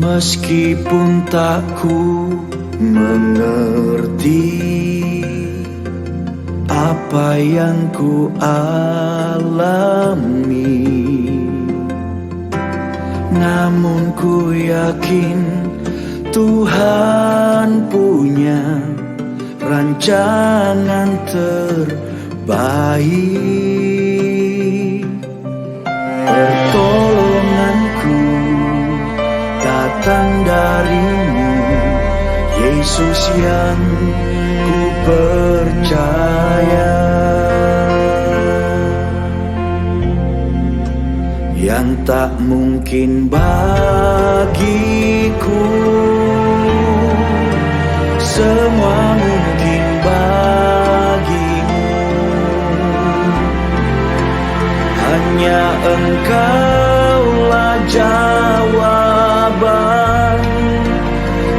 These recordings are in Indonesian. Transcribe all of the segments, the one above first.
Meskipun tak ku mengerti apa yang ku alami, namun ku yakin Tuhan punya rancangan terbaik. Pertolonganku datang darimu, Yesus yang ku percaya, yang tak mungkin bagiku semua mungkin bagimu. Hanya Engkaulah jawaban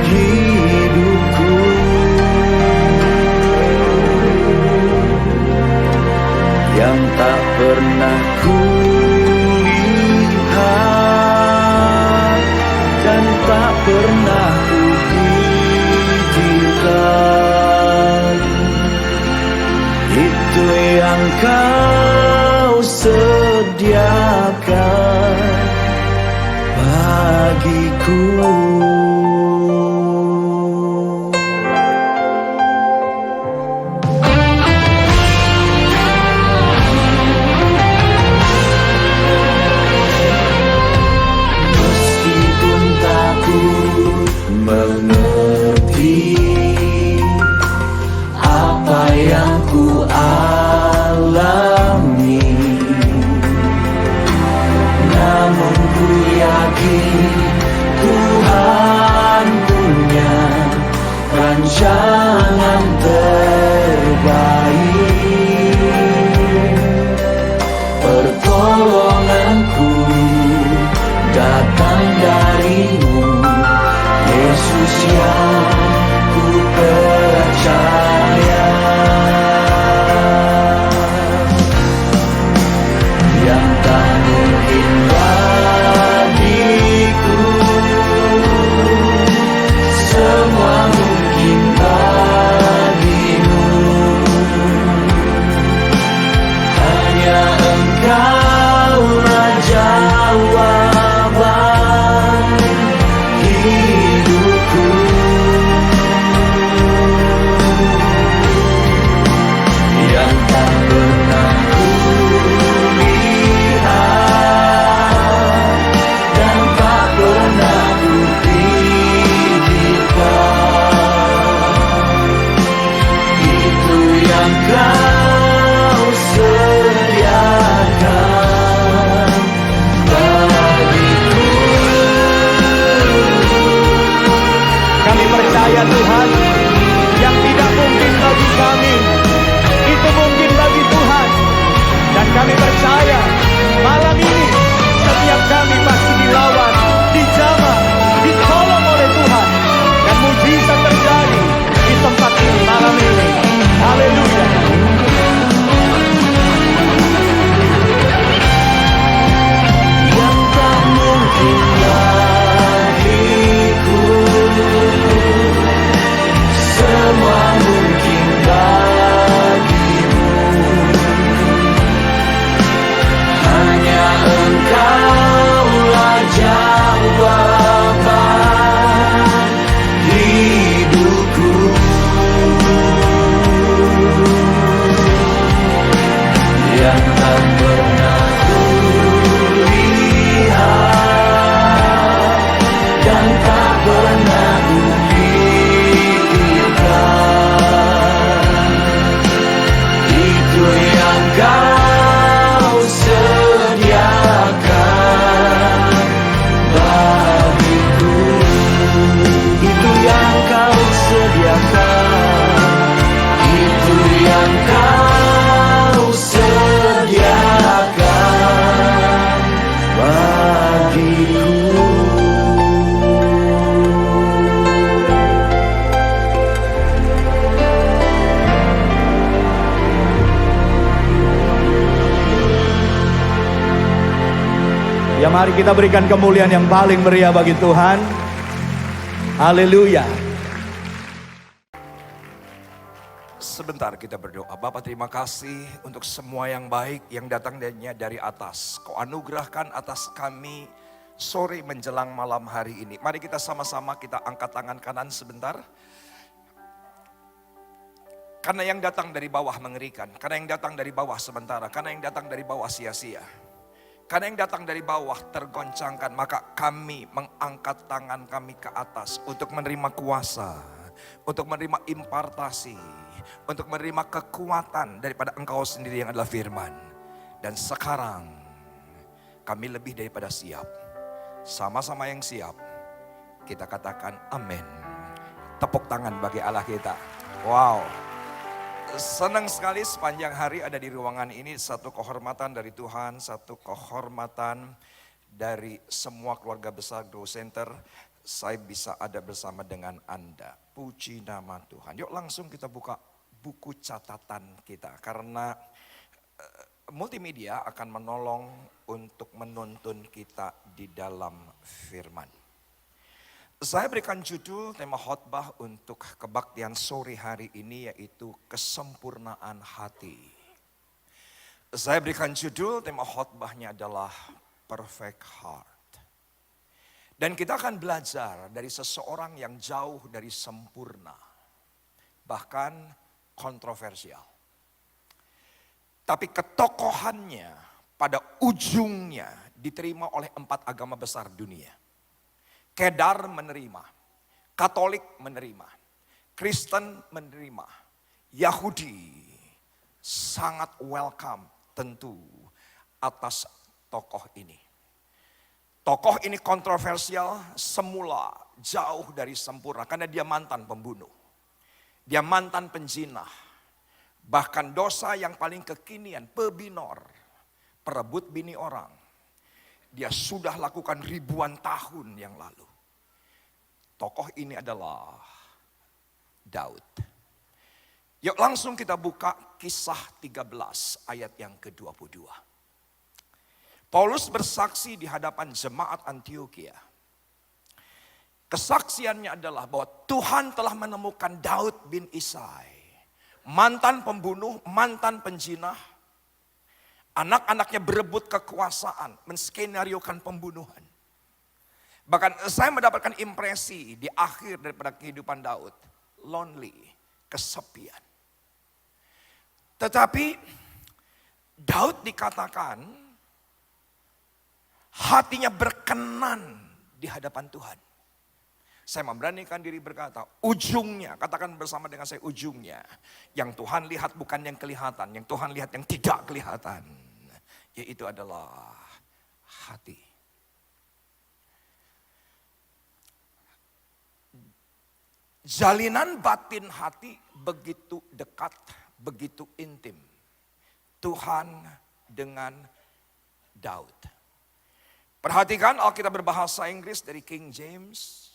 hidupku. Yang tak pernah ku lihat dan tak pernah ku pikirkan, itu yang Kau sediakan bagiku. Meskipun tak ku mengerti apa yang ku alami, namun ku yakin Tuhan punya rancangan terbaik. Pertolonganku datang darimu, Yesus yang ku percaya, yang tak mungkin bagiku semua mungkin bagimu. Hanya Engkaulah jawaban hidupku. Yang tak pernah ku lihat dan tak pernah ku pikirkan, itu yang Kau sediakan bagiku. Kami percaya Tuhan, yang tidak mungkin bagi kami, itu mungkin bagi Tuhan. Dan kami percaya malam ini setiap kami pasti dilawan, dijamah, ditolong oleh Tuhan. Dan mujizat terjadi di tempat ini malam ini. Haleluya. Yang tak mungkin bagiku semua mungkin bagimu. Hanya Engkaulah jawaban hidupku. Yang tak pernah ku lihat dan tak pernah ku pikirkan, itu yang Kau sediakan bagiku. Itu yang Kau sediakan, itu yang Kau sediakan bagiku. Ya mari kita berikan kemuliaan yang paling meriah bagi Tuhan. Haleluya. Sebentar kita berdoa. Bapa, terima kasih untuk semua yang baik yang datang dari atas. Kau anugerahkan atas kami sore menjelang malam hari ini. Mari kita sama-sama kita angkat tangan kanan sebentar. Karena yang datang dari bawah mengerikan. Karena yang datang dari bawah sementara. Karena yang datang dari bawah sia-sia. Karena yang datang dari bawah tergoncangkan. Maka kami mengangkat tangan kami ke atas untuk menerima kuasa. Untuk menerima impartasi. Untuk menerima kekuatan daripada Engkau sendiri yang adalah firman. Dan sekarang kami lebih daripada siap. Sama-sama yang siap. Kita katakan amin. Tepuk tangan bagi Allah kita. Wow. Senang sekali sepanjang hari ada di ruangan ini. Satu kehormatan dari Tuhan. Satu kehormatan dari semua keluarga besar Grow Center. Saya bisa ada bersama dengan Anda. Puji nama Tuhan. Yuk langsung kita buka buku catatan kita. Karena multimedia akan menolong untuk menuntun kita di dalam firman. Saya berikan judul tema khotbah untuk kebaktian sore hari ini yaitu kesempurnaan hati. Saya berikan judul tema khotbahnya adalah perfect heart. Dan kita akan belajar dari seseorang yang jauh dari sempurna. Bahkan kontroversial. Tapi ketokohannya pada ujungnya diterima oleh 4 agama besar dunia. Kedar menerima, Katolik menerima, Kristen menerima, Yahudi sangat welcome tentu atas tokoh ini. Tokoh ini kontroversial, semula jauh dari sempurna karena dia mantan pembunuh. Dia mantan penjinah. Bahkan dosa yang paling kekinian, pebinor, perebut bini orang. Dia sudah lakukan ribuan tahun yang lalu. Tokoh ini adalah Daud. Yuk langsung kita buka Kisah 13 ayat yang ke-22. Paulus bersaksi di hadapan jemaat Antioquia. Kesaksiannya adalah bahwa Tuhan telah menemukan Daud bin Isai. Mantan pembunuh, mantan penjinah. Anak-anaknya berebut kekuasaan, menskenariokan pembunuhan. Bahkan saya mendapatkan impresi di akhir daripada kehidupan Daud. Lonely, kesepian. Tetapi Daud dikatakan hatinya berkenan di hadapan Tuhan. Saya memberanikan diri berkata, ujungnya, katakan bersama dengan saya ujungnya. Yang Tuhan lihat bukan yang kelihatan, yang Tuhan lihat yang tidak kelihatan. Yaitu adalah hati. Jalinan batin hati begitu dekat, begitu intim. Tuhan dengan Daud. Perhatikan Alkitab berbahasa Inggris dari King James.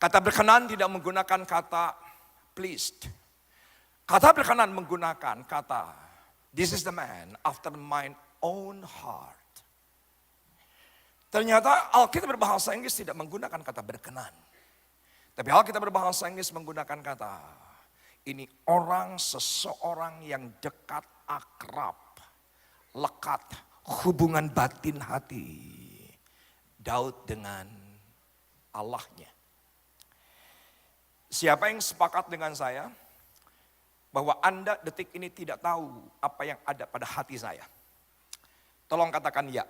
Kata berkenan tidak menggunakan kata pleased. Kata berkenan menggunakan kata this is the man after mine own heart. Ternyata Alkitab berbahasa Inggris tidak menggunakan kata berkenan. Tapi Alkitab berbahasa Inggris menggunakan kata ini orang seseorang yang dekat, akrab, lekat, hubungan batin hati Daud dengan Allahnya. Siapa yang sepakat dengan saya bahwa Anda detik ini tidak tahu apa yang ada pada hati saya? Tolong katakan ya.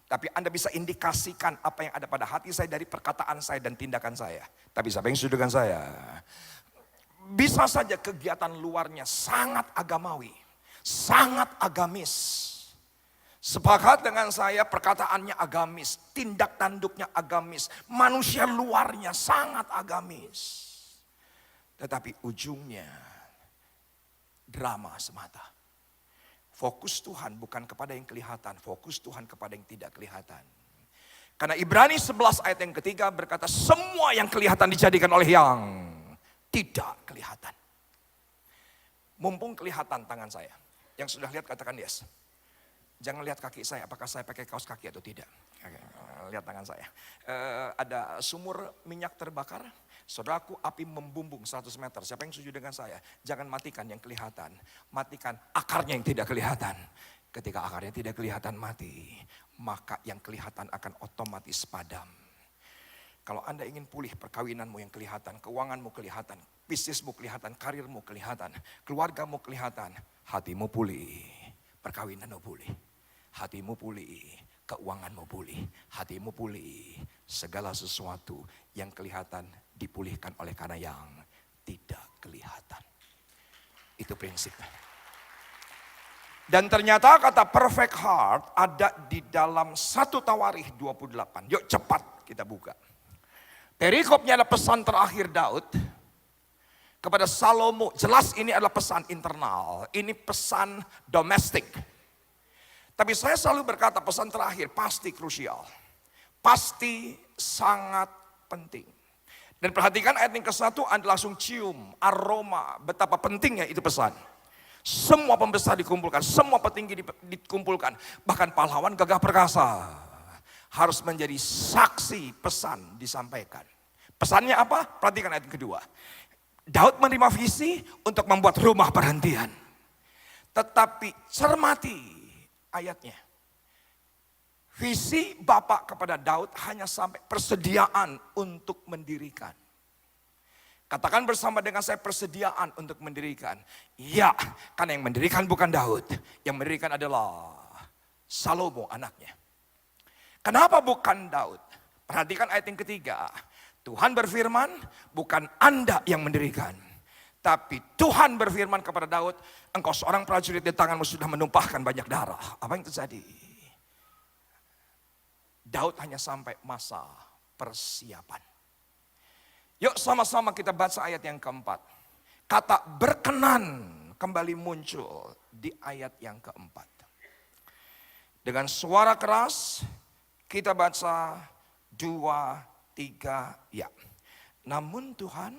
Tapi Anda bisa indikasikan apa yang ada pada hati saya dari perkataan saya dan tindakan saya. Tapi siapa yang setuju dengan saya? Bisa saja kegiatan luarnya sangat agamawi, sangat agamis. Sepakat dengan saya perkataannya agamis, tindak tanduknya agamis, manusia luarnya sangat agamis. Tetapi ujungnya drama semata. Fokus Tuhan bukan kepada yang kelihatan, fokus Tuhan kepada yang tidak kelihatan. Karena Ibrani 11 ayat yang ketiga berkata semua yang kelihatan dijadikan oleh yang tidak kelihatan. Mumpung kelihatan tangan saya, yang sudah lihat katakan yes. Jangan lihat kaki saya, apakah saya pakai kaos kaki atau tidak. Oke, lihat tangan saya. Ada sumur minyak terbakar. Saudaraku, api membumbung 100 meter. Siapa yang setuju dengan saya? Jangan matikan yang kelihatan. Matikan akarnya yang tidak kelihatan. Ketika akarnya tidak kelihatan mati, maka yang kelihatan akan otomatis padam. Kalau Anda ingin pulih, perkawinanmu yang kelihatan, keuanganmu kelihatan, bisnismu kelihatan, karirmu kelihatan, keluargamu kelihatan, hatimu pulih, perkawinanmu pulih, hatimu pulih, keuanganmu pulih, hatimu pulih, segala sesuatu yang kelihatan dipulihkan oleh karena yang tidak kelihatan. Itu prinsipnya. Dan ternyata kata perfect heart ada di dalam 1 Tawarikh 28. Yuk cepat kita buka. Perikopnya adalah pesan terakhir Daud kepada Salomo. Jelas ini adalah pesan internal, ini pesan domestik. Tapi saya selalu berkata pesan terakhir pasti krusial. Pasti sangat penting. Dan perhatikan ayat yang ke-1, Anda langsung cium aroma betapa pentingnya itu pesan. Semua pembesar dikumpulkan, semua petinggi dikumpulkan. Bahkan pahlawan gagah perkasa harus menjadi saksi pesan disampaikan. Pesannya apa? Perhatikan ayat kedua. Daud menerima visi untuk membuat rumah perhentian. Tetapi cermati ayatnya. Visi Bapak kepada Daud hanya sampai persediaan untuk mendirikan. Katakan bersama dengan saya, persediaan untuk mendirikan. Ya, karena yang mendirikan bukan Daud. Yang mendirikan adalah Salomo anaknya. Kenapa bukan Daud? Perhatikan ayat yang ketiga. Tuhan berfirman, bukan Anda yang mendirikan. Tapi Tuhan berfirman kepada Daud, engkau seorang prajurit, di tanganmu sudah menumpahkan banyak darah. Apa yang terjadi? Daud hanya sampai masa persiapan. Yuk sama-sama kita baca ayat yang keempat. Kata berkenan kembali muncul di ayat yang keempat. Dengan suara keras kita baca 2, 3, ya. Namun Tuhan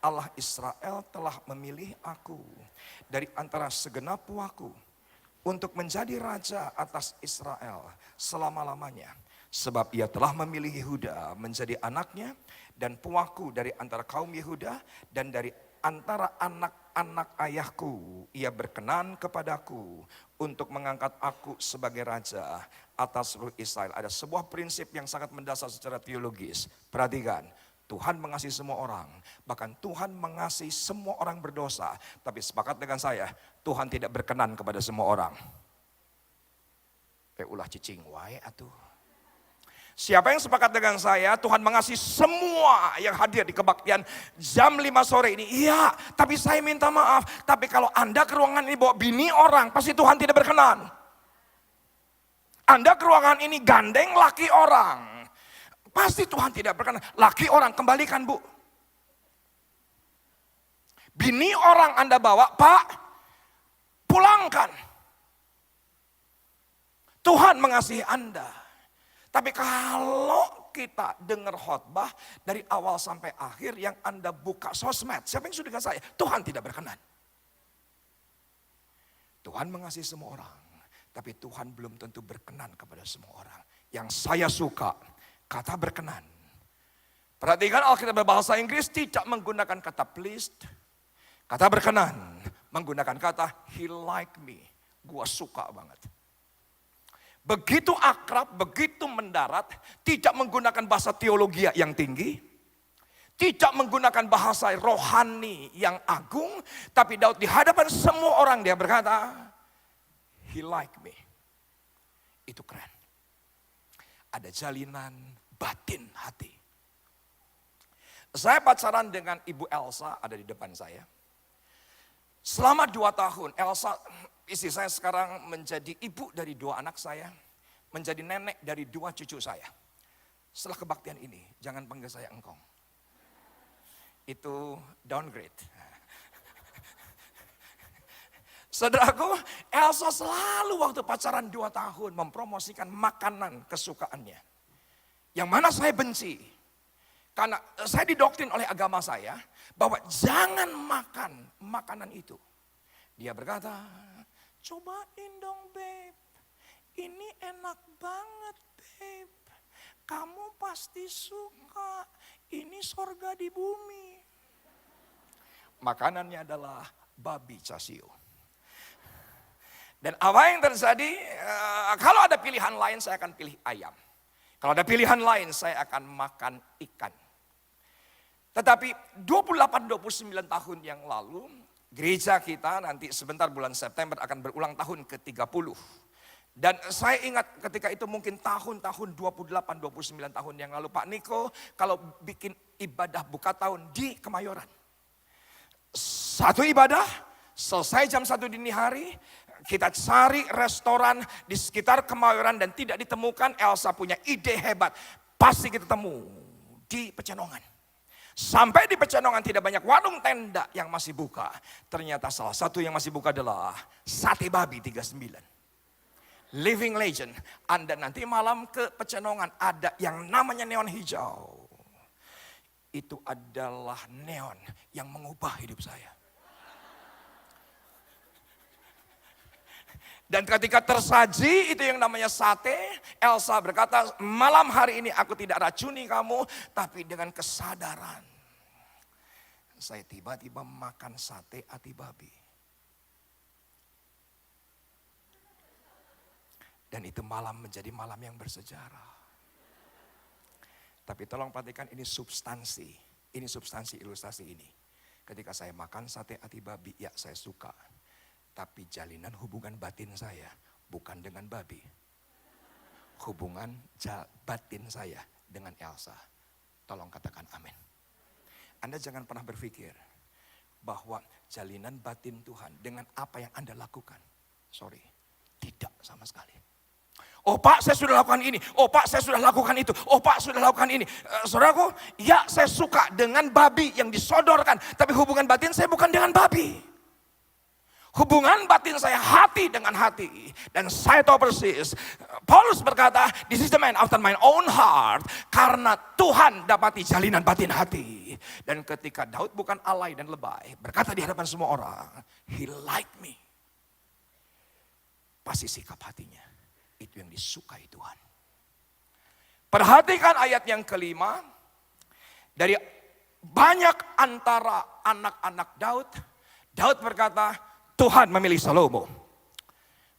Allah Israel telah memilih aku dari antara segenap puaku untuk menjadi raja atas Israel selama-lamanya. Sebab ia telah memilih Yehuda menjadi anaknya dan puaku dari antara kaum Yehuda dan dari antara anak-anak ayahku. Ia berkenan kepadaku untuk mengangkat aku sebagai raja atas seluruh Israel. Ada sebuah prinsip yang sangat mendasar secara teologis. Perhatikan, Tuhan mengasihi semua orang. Bahkan Tuhan mengasihi semua orang berdosa. Tapi sepakat dengan saya, Tuhan tidak berkenan kepada semua orang. Ulah cicing wae atuh. Siapa yang sepakat dengan saya, Tuhan mengasihi semua yang hadir di kebaktian jam 5 sore ini. Iya, tapi saya minta maaf. Tapi kalau Anda ke ruangan ini bawa bini orang, pasti Tuhan tidak berkenan. Anda ke ruangan ini gandeng laki orang, pasti Tuhan tidak berkenan. Laki orang, kembalikan bu. Bini orang Anda bawa, Pak, pulangkan. Tuhan mengasihi Anda. Tapi kalau kita dengar khotbah dari awal sampai akhir yang Anda buka sosmed, siapa yang sudah dengan saya? Tuhan tidak berkenan. Tuhan mengasihi semua orang, tapi Tuhan belum tentu berkenan kepada semua orang. Yang saya suka, kata berkenan. Perhatikan Alkitab berbahasa Inggris tidak menggunakan kata pleased. Kata berkenan, menggunakan kata he like me. Gua suka banget. Begitu akrab, begitu mendarat, tidak menggunakan bahasa teologi yang tinggi, tidak menggunakan bahasa rohani yang agung, tapi Daud di hadapan semua orang dia berkata, he like me. Itu keren. Ada jalinan batin hati. Saya pacaran dengan Ibu Elsa, ada di depan saya. Selama 2 tahun, Elsa, istri saya sekarang menjadi ibu dari 2 anak saya, menjadi nenek dari 2 cucu saya. Setelah kebaktian ini, jangan panggil saya engkong. Itu downgrade. Saudaraku, Elsa selalu waktu pacaran 2 tahun mempromosikan makanan kesukaannya. Yang mana saya benci. Karena saya didoktrin oleh agama saya bahwa jangan makan makanan itu. Dia berkata, cobain dong babe. ini enak banget babe. Kamu pasti suka, ini sorga di bumi. Makanannya adalah babi casio. Dan apa yang terjadi, kalau ada pilihan lain saya akan pilih ayam. Kalau ada pilihan lain saya akan makan ikan. Tetapi 28-29 tahun yang lalu, gereja kita nanti sebentar bulan September akan berulang tahun ke-30. Dan saya ingat ketika itu mungkin tahun-tahun 28-29 tahun yang lalu, Pak Niko kalau bikin ibadah buka tahun di Kemayoran. Satu ibadah, selesai jam 1 dini hari, kita cari restoran di sekitar Kemayoran dan tidak ditemukan. Elsa punya ide hebat, pasti kita temu di Pecenongan. Sampai di Pecenongan tidak banyak warung tenda yang masih buka. Ternyata salah satu yang masih buka adalah Sate Babi 39. Living legend. Anda nanti malam ke Pecenongan ada yang namanya neon hijau. Itu adalah neon yang mengubah hidup saya. Dan ketika tersaji itu yang namanya sate, Elsa berkata, malam hari ini aku tidak racuni kamu, tapi dengan kesadaran. Saya tiba-tiba makan sate ati babi. Dan itu malam menjadi malam yang bersejarah. Tapi tolong perhatikan ini substansi. Ini substansi ilustrasi ini. Ketika saya makan sate ati babi, ya saya suka. Tapi jalinan hubungan batin saya bukan dengan babi. Hubungan batin saya dengan Elsa. Tolong katakan amin. Anda jangan pernah berpikir bahwa jalinan batin Tuhan dengan apa yang Anda lakukan. Sorry, tidak sama sekali. Oh Pak, saya sudah lakukan ini. Oh Pak, saya sudah lakukan itu. Oh Pak, sudah lakukan ini. Saudaraku, ya saya suka dengan babi yang disodorkan. Tapi hubungan batin saya bukan dengan babi. Hubungan batin saya hati dengan hati. Dan saya tahu persis. Paulus berkata, this is the man after my own heart. Karena Tuhan dapati jalinan batin hati. Dan ketika Daud bukan alay dan lebay. Berkata di hadapan semua orang. He like me. Pasti sikap hatinya. Itu yang disukai Tuhan. Perhatikan ayat yang kelima. Dari banyak antara anak-anak Daud. Daud berkata, Tuhan memilih Salomo.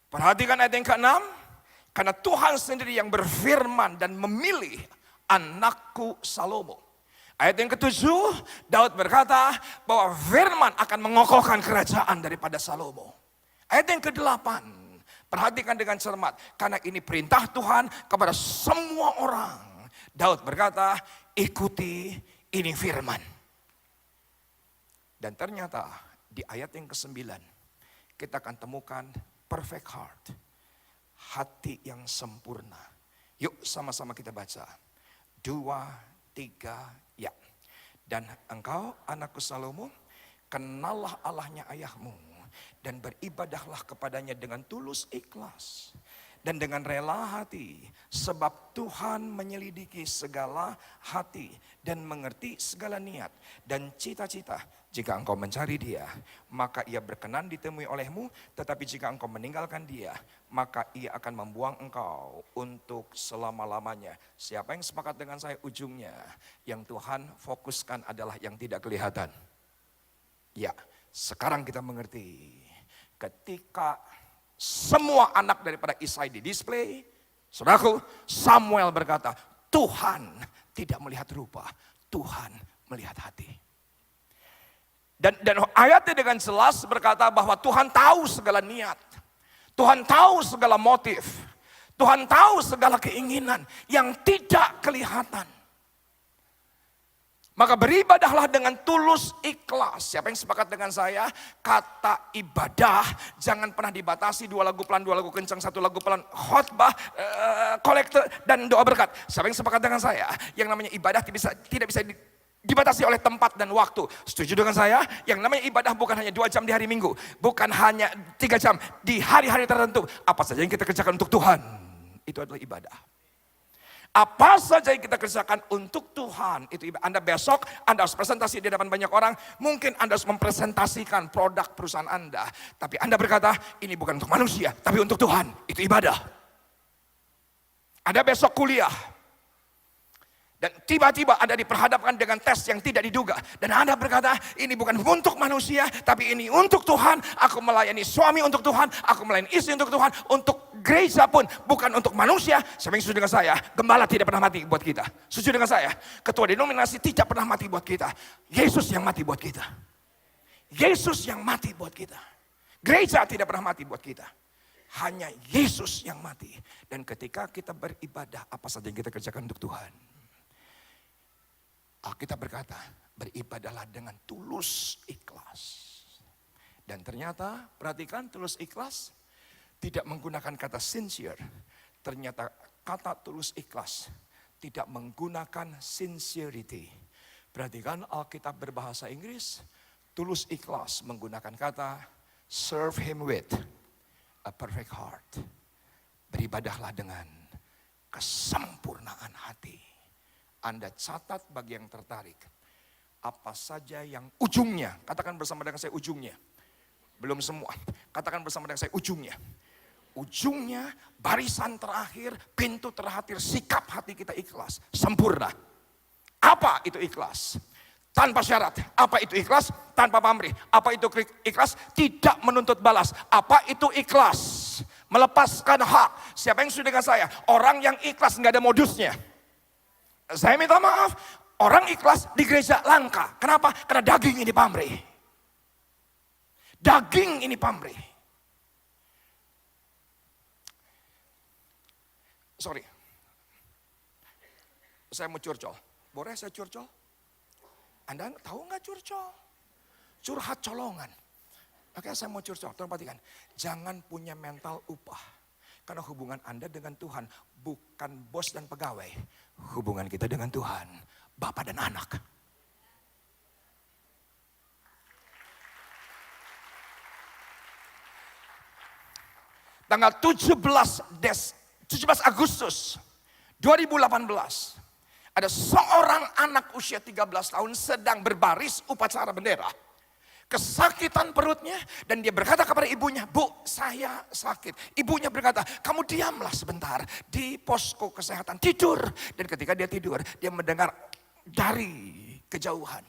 Perhatikan ayat yang ke-6. Karena Tuhan sendiri yang berfirman dan memilih anakku Salomo. Ayat yang ke-7, Daud berkata bahwa firman akan mengokohkan kerajaan daripada Salomo. Ayat yang ke-8, perhatikan dengan cermat. Karena ini perintah Tuhan kepada semua orang. Daud berkata, ikuti ini firman. Dan ternyata di ayat yang ke-9, kita akan temukan perfect heart. Hati yang sempurna. Yuk sama-sama kita baca. 2, 3, ya. Dan engkau anakku Salomo, kenallah Allahnya ayahmu. Dan beribadahlah kepadanya dengan tulus ikhlas. Dan dengan rela hati. Sebab Tuhan menyelidiki segala hati. Dan mengerti segala niat. Dan cita-cita. Jika engkau mencari dia, maka ia berkenan ditemui olehmu. Tetapi jika engkau meninggalkan dia, maka ia akan membuang engkau untuk selama-lamanya. Siapa yang sepakat dengan saya ujungnya? Yang Tuhan fokuskan adalah yang tidak kelihatan. Ya, sekarang kita mengerti. Ketika semua anak daripada Isai di display, saudaraku, Samuel berkata, Tuhan tidak melihat rupa, Tuhan melihat hati. Dan ayatnya dengan jelas berkata bahwa Tuhan tahu segala niat. Tuhan tahu segala motif. Tuhan tahu segala keinginan yang tidak kelihatan. Maka beribadahlah dengan tulus ikhlas. Siapa yang sepakat dengan saya? Kata ibadah jangan pernah dibatasi 2 lagu pelan, 2 lagu kencang, 1 lagu pelan, khotbah, kolektor, dan doa berkat. Siapa yang sepakat dengan saya? Yang namanya ibadah tidak bisa dibatasi oleh tempat dan waktu. Setuju dengan saya? Yang namanya ibadah bukan hanya 2 jam di hari Minggu. Bukan hanya 3 jam di hari-hari tertentu. Apa saja yang kita kerjakan untuk Tuhan, itu adalah ibadah. Apa saja yang kita kerjakan untuk Tuhan, itu ibadah. Anda besok, Anda harus presentasi di hadapan banyak orang. Mungkin Anda harus mempresentasikan produk perusahaan Anda. Tapi Anda berkata, ini bukan untuk manusia, tapi untuk Tuhan. Itu ibadah. Ada besok kuliah. Dan tiba-tiba Anda diperhadapkan dengan tes yang tidak diduga. Dan Anda berkata, ini bukan untuk manusia, tapi ini untuk Tuhan. Aku melayani suami untuk Tuhan, aku melayani istri untuk Tuhan. Untuk gereja pun, bukan untuk manusia. Siapa yang setuju dengan saya? Gembala tidak pernah mati buat kita. Setuju dengan saya? Ketua denominasi tidak pernah mati buat kita. Yesus yang mati buat kita. Yesus yang mati buat kita. Gereja tidak pernah mati buat kita. Hanya Yesus yang mati. Dan ketika kita beribadah, apa saja yang kita kerjakan untuk Tuhan. Alkitab berkata, beribadahlah dengan tulus ikhlas. Dan ternyata, perhatikan tulus ikhlas, tidak menggunakan kata sincere. Ternyata kata tulus ikhlas, tidak menggunakan sincerity. Perhatikan Alkitab berbahasa Inggris, tulus ikhlas menggunakan kata serve him with a perfect heart. Beribadahlah dengan kesempurnaan hati. Anda catat bagi yang tertarik. Apa saja yang ujungnya. Katakan bersama dengan saya ujungnya. Belum semua. Katakan bersama dengan saya ujungnya. Ujungnya, barisan terakhir, pintu terakhir, sikap hati kita ikhlas. Sempurna. Apa itu ikhlas? Tanpa syarat. Apa itu ikhlas? Tanpa pamrih. Apa itu ikhlas? Tidak menuntut balas. Apa itu ikhlas? Melepaskan hak. Siapa yang sudah dengan saya? Orang yang ikhlas nggak ada modusnya. Saya minta maaf, orang ikhlas di gereja langka. Kenapa? Karena daging ini pamrih. Daging ini pamrih. Sorry. Saya mau curcol. Boleh saya curcol? Anda tahu nggak curcol? Curhat colongan. Oke, saya mau curcol. Tolong perhatikan. Jangan punya mental upah. Karena hubungan Anda dengan Tuhan bukan bos dan pegawai. Hubungan kita dengan Tuhan, Bapa dan anak. Tanggal 17 Agustus 2018. Ada seorang anak usia 13 tahun sedang berbaris upacara bendera. Kesakitan perutnya dan dia berkata kepada ibunya, "Bu, saya sakit." Ibunya berkata, "Kamu diamlah sebentar di posko kesehatan, tidur." Dan ketika dia tidur, dia mendengar dari kejauhan,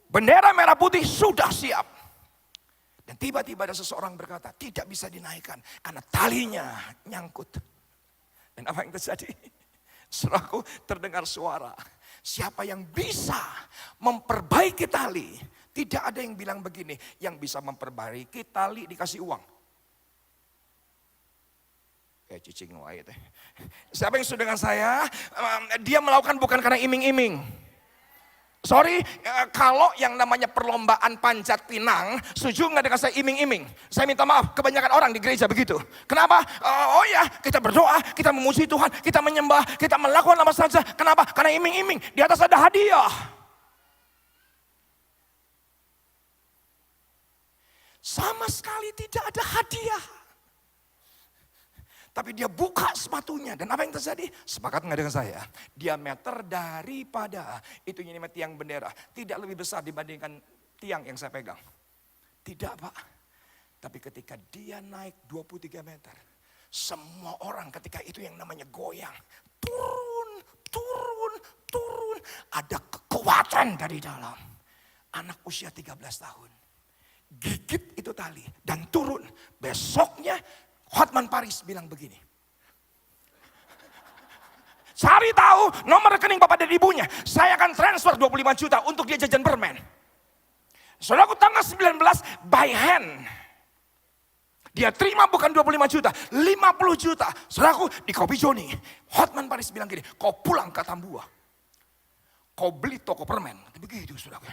bendera merah putih sudah siap. Dan tiba-tiba ada seseorang berkata, tidak bisa dinaikkan karena talinya nyangkut. Dan apa yang terjadi? Saudaraku, terdengar suara, siapa yang bisa memperbaiki tali? Tidak ada yang bilang begini, yang bisa memperbaiki tali dikasih uang. Cicing wae teh. Siapa yang sudah dengan saya? Dia melakukan bukan karena iming-iming. Sorry, kalau yang namanya perlombaan panjat pinang, setuju nggak dengan saya iming-iming? Saya minta maaf, kebanyakan orang di gereja begitu. Kenapa? Oh ya, kita berdoa, kita memuji Tuhan, kita menyembah, kita melakukan apa saja. Kenapa? Karena iming-iming, di atas ada hadiah. Sama sekali tidak ada hadiah. Tapi dia buka sepatunya. Dan apa yang terjadi? Sepakat nggak dengan saya? Diameter daripada itu ini tiang bendera tidak lebih besar dibandingkan tiang yang saya pegang. Tidak, Pak. Tapi ketika dia naik 23 meter. Semua orang ketika itu yang namanya goyang. Turun. Ada kekuatan dari dalam. Anak usia 13 tahun. Gigit itu tali dan turun. Besoknya Hotman Paris bilang begini, cari tahu nomor rekening bapak dan ibunya, saya akan transfer 25 juta untuk dia jajan permen. Saudaraku, tanggal 19 by hand. Dia terima bukan 25 juta, 50 juta. Saudaraku, di Kopi Joni, Hotman Paris bilang gini, kau pulang ke Tambua, kau beli toko permen. Begitu, saudaraku.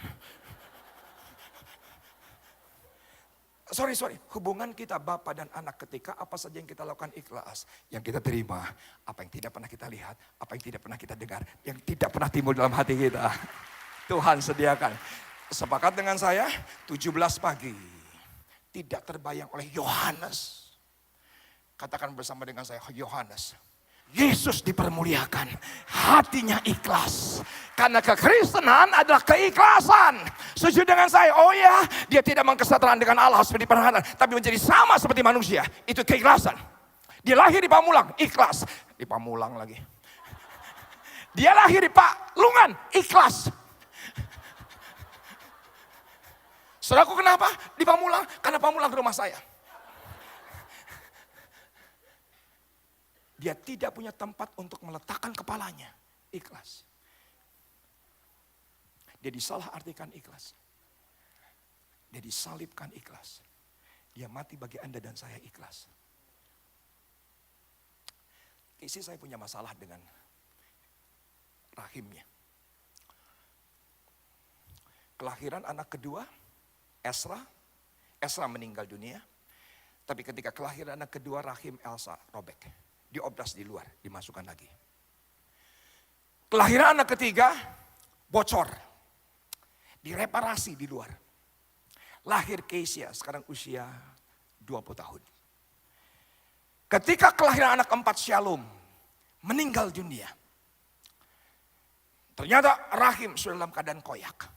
Sorry, hubungan kita Bapa dan anak ketika apa saja yang kita lakukan ikhlas, yang kita terima, apa yang tidak pernah kita lihat, apa yang tidak pernah kita dengar, yang tidak pernah timbul dalam hati kita, Tuhan sediakan. Sepakat dengan saya, 17 pagi, tidak terbayang oleh Yohanes. Katakan bersama dengan saya, Yohanes. Yesus dipermuliakan, hatinya ikhlas. Karena kekristenan adalah keikhlasan. Setuju dengan saya? Oh ya, dia tidak mengkesetaraan dengan Allah seperti perhatian, tapi menjadi sama seperti manusia. Itu keikhlasan. Dia lahir di Pamulang, ikhlas. Di Pamulang lagi. Dia lahir di Palungan, ikhlas. Saudaraku, kenapa? Di Pamulang, karena Pamulang rumah saya. Dia tidak punya tempat untuk meletakkan kepalanya, ikhlas. Dia disalahartikan ikhlas. Dia disalibkan ikhlas. Dia mati bagi Anda dan saya ikhlas. Isi saya punya masalah dengan rahimnya. Kelahiran anak kedua, Esra meninggal dunia. Tapi ketika kelahiran anak kedua, rahim Elsa robek. Diobras di luar, dimasukkan lagi. Kelahiran anak ketiga, bocor. Direparasi di luar. Lahir Kesia, sekarang usia 20 tahun. Ketika kelahiran anak keempat, Shalom, meninggal dunia. Ternyata rahim sudah dalam keadaan koyak.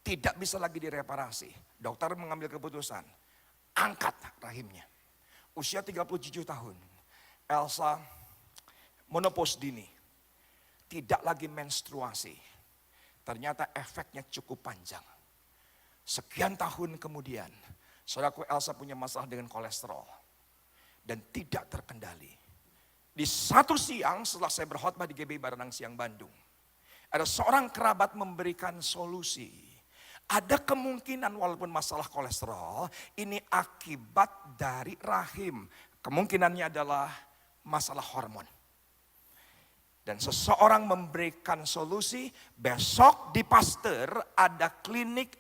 Tidak bisa lagi direparasi. Dokter mengambil keputusan, angkat rahimnya. Usia 37 tahun. Elsa menopause dini. Tidak lagi menstruasi. Ternyata efeknya cukup panjang. Sekian tahun kemudian, saudaraku, Elsa punya masalah dengan kolesterol. Dan tidak terkendali. Di satu siang setelah saya berkhotbah di GBI Baranang Siang Bandung. Ada seorang kerabat memberikan solusi. Ada kemungkinan walaupun masalah kolesterol, ini akibat dari rahim. Kemungkinannya adalah masalah hormon. Dan seseorang memberikan solusi, besok di Pasteur ada klinik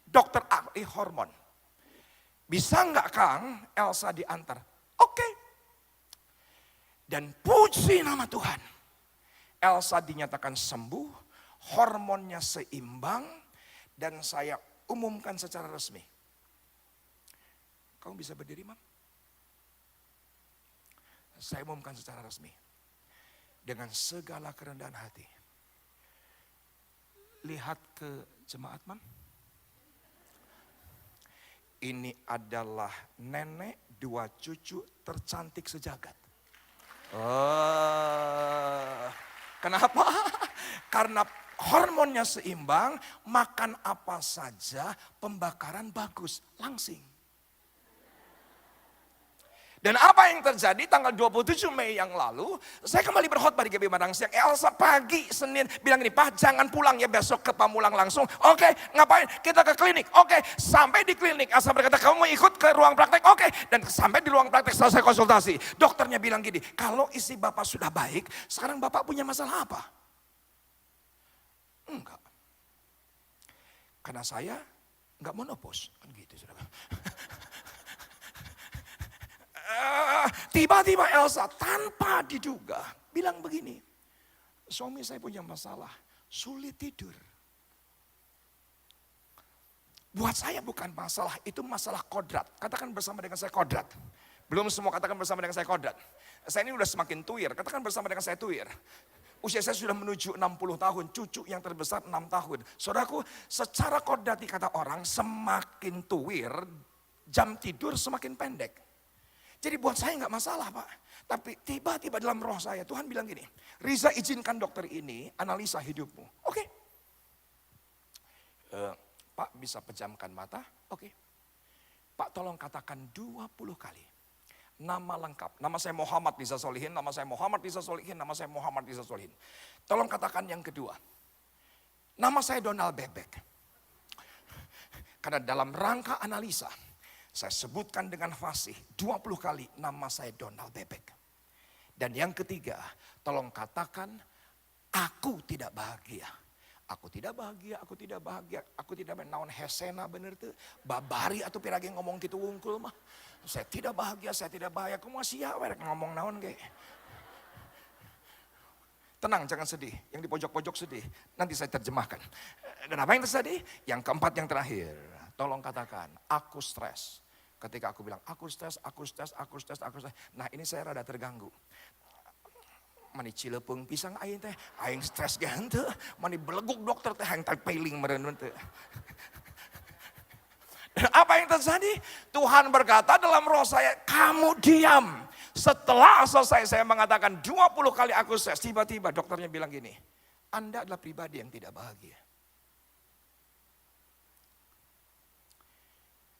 dokter ahli hormon. Bisa nggak Kang Elsa diantar? Oke. Dan puji nama Tuhan. Elsa dinyatakan sembuh, hormonnya seimbang, dan saya umumkan secara resmi. Kamu bisa berdiri, Mam? Saya umumkan secara resmi. Dengan segala kerendahan hati. Lihat ke jemaat, Mam. Ini adalah nenek 2 cucu tercantik sejagat. Kenapa? Karena hormonnya seimbang, makan apa saja, pembakaran bagus, langsing. Dan apa yang terjadi tanggal 27 Mei yang lalu, saya kembali berkhotbah di GBI Baranang Siang. Elsa pagi Senin bilang ini, Pak jangan pulang ya besok ke Pamulang langsung. Oke, ngapain? Kita ke klinik. Oke, sampai di klinik Elsa berkata, kamu mau ikut ke ruang praktek? Oke, dan sampai di ruang praktek selesai konsultasi. Dokternya bilang gini, kalau isi Bapak sudah baik, sekarang Bapak punya masalah apa? Enggak. Karena saya enggak menopause. Kan gitu, saudara. Tiba-tiba Elsa tanpa diduga bilang begini, suami saya punya masalah, sulit tidur. Buat saya bukan masalah, itu masalah kodrat. Katakan bersama dengan saya kodrat. Belum semua katakan bersama dengan saya kodrat. Saya ini udah semakin tuir, katakan bersama dengan saya tuir. Usia saya sudah menuju 60 tahun, cucu yang terbesar 6 tahun. Saudaraku, secara kodrati kata orang, semakin tuir, jam tidur semakin pendek. Jadi buat saya nggak masalah Pak. Tapi tiba-tiba dalam roh saya, Tuhan bilang gini, Riza izinkan dokter ini analisa hidupmu. Oke. Pak bisa pejamkan mata? Oke. Pak tolong katakan 20 kali. Nama lengkap, nama saya Muhammad Riza Solihin, nama saya Muhammad Riza Solihin, nama saya Muhammad Riza Solihin. Tolong katakan yang kedua. Nama saya Donald Bebek. Karena dalam rangka analisa, saya sebutkan dengan fasih 20 kali nama saya Donald Bebek. Dan yang ketiga, tolong katakan aku tidak bahagia. Aku tidak bahagia, aku tidak bahagia, aku tidak naon hesena bener tuh. Babari atau piragi ngomong gitu wungkul mah. Saya tidak bahagia, saya tidak bahagia. Aku masih ya ngomong naon kayak. Tenang, jangan sedih. Yang di pojok-pojok sedih. Nanti saya terjemahkan. Dan apa yang terjadi? Yang keempat, yang terakhir. Tolong katakan, aku stres. Ketika aku bilang, aku stres. Nah ini saya rada terganggu. Mani cilepeng pisang aing teh, aing stres gante. Mani beleguk dokter teh, aing tak pailing meren teh. Apa yang terjadi? Tuhan berkata dalam roh saya, kamu diam. Setelah selesai saya mengatakan 20 kali aku sukses, tiba-tiba dokternya bilang gini, Anda adalah pribadi yang tidak bahagia.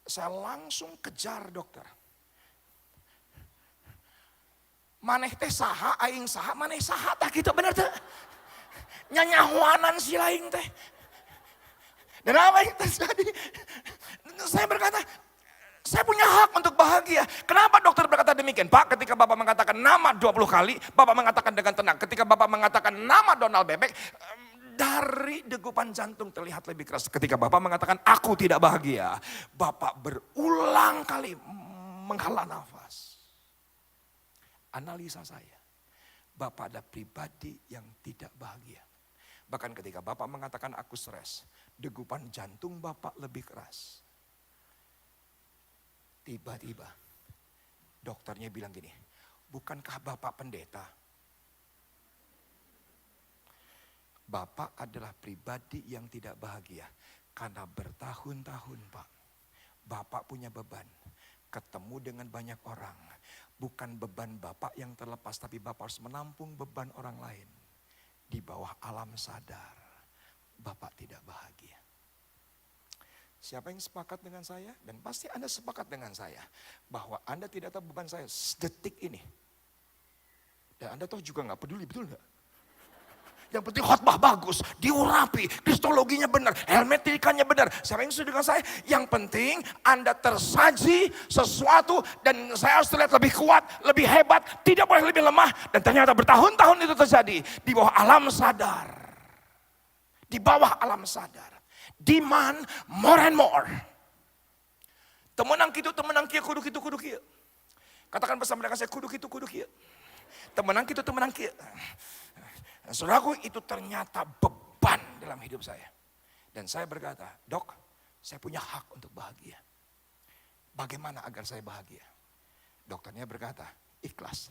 Saya langsung kejar dokter. Maneh teh saha, aing saha, maneh saha tak gitu bener teh. Nyanyahuanan si laing teh. Dan apa yang terjadi? Saya berkata, saya punya hak untuk bahagia. Kenapa dokter berkata demikian? Pak, ketika Bapak mengatakan nama 20 kali, Bapak mengatakan dengan tenang. Ketika Bapak mengatakan nama Donald Bebek, dari degupan jantung terlihat lebih keras. Ketika Bapak mengatakan aku tidak bahagia, Bapak berulang kali menghela nafas. Analisa saya, Bapak adalah pribadi yang tidak bahagia. Bahkan ketika Bapak mengatakan aku stres, degupan jantung Bapak lebih keras. Tiba-tiba dokternya bilang gini, bukankah Bapak pendeta? Bapak adalah pribadi yang tidak bahagia. Karena bertahun-tahun Pak, Bapak punya beban. Ketemu dengan banyak orang. Bukan beban Bapak yang terlepas, tapi Bapak harus menampung beban orang lain. Di bawah alam sadar, Bapak tidak bahagia. Siapa yang sepakat dengan saya? Dan pasti Anda sepakat dengan saya. Bahwa Anda tidak tahu beban saya sedetik ini. Dan Anda tahu juga gak peduli, betul gak? Yang penting khotbah bagus, diurapi, kristologinya benar, hermetikanya benar. Siapa yang setuju dengan saya? Yang penting Anda tersaji sesuatu dan saya harus terlihat lebih kuat, lebih hebat, tidak boleh lebih lemah. Dan ternyata bertahun-tahun itu terjadi di bawah alam sadar. Di bawah alam sadar. Demand more and more. Temenang kitu, temenang kia, kudu kitu, kudu kia. Katakan bersama dengan saya, kudu kitu, kudu kia. Temenang kitu, temenang kia. Saudaraku, itu ternyata beban dalam hidup saya. Dan saya berkata, Dok, saya punya hak untuk bahagia. Bagaimana agar saya bahagia? Dokternya berkata, ikhlas.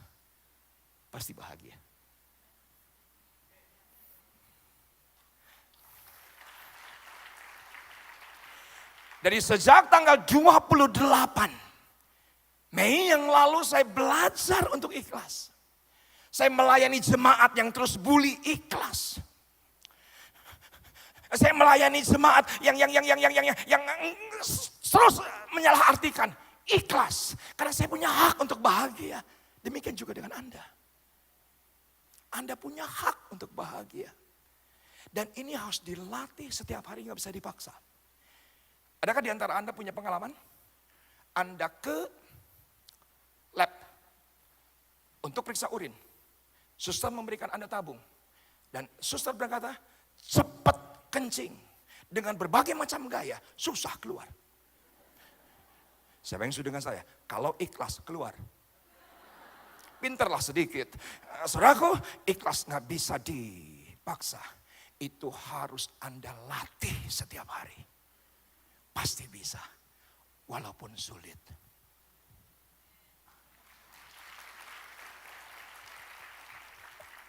Pasti bahagia. Dari sejak tanggal 28 Mei yang lalu saya belajar untuk ikhlas. Saya melayani jemaat yang terus bully, ikhlas. Saya melayani jemaat yang terus menyalahartikan, ikhlas. Karena saya punya hak untuk bahagia. Demikian juga dengan Anda. Anda punya hak untuk bahagia. Dan ini harus dilatih setiap hari, nggak bisa dipaksa. Adakah di antara Anda punya pengalaman? Anda ke lab untuk periksa urin. Suster memberikan Anda tabung. Dan suster berkata, cepat kencing. Dengan berbagai macam gaya, susah keluar. Siapa yang sudah dengan saya? Kalau ikhlas, keluar. Pinterlah sedikit. Saudaraku, ikhlas gak bisa dipaksa. Itu harus Anda latih setiap hari. Pasti bisa. Walaupun sulit.